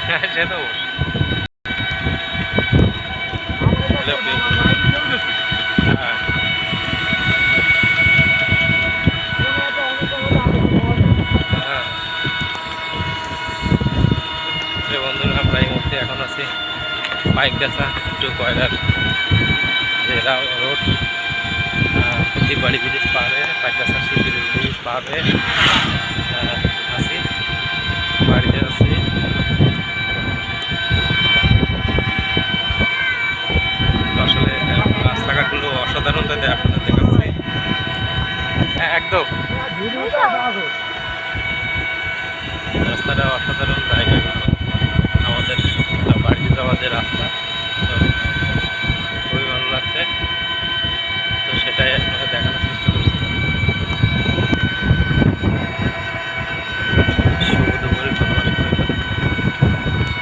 হ্যাঁ সে তো বন্ধুরা আমরা এই মুহূর্তে এখন আছি বাইক গাছা টু কয়লার রোড শিববাড়ি ব্রিজ পার হয়ে বাইক গাছা শিববাড়ি ব্রিজ পার হয়ে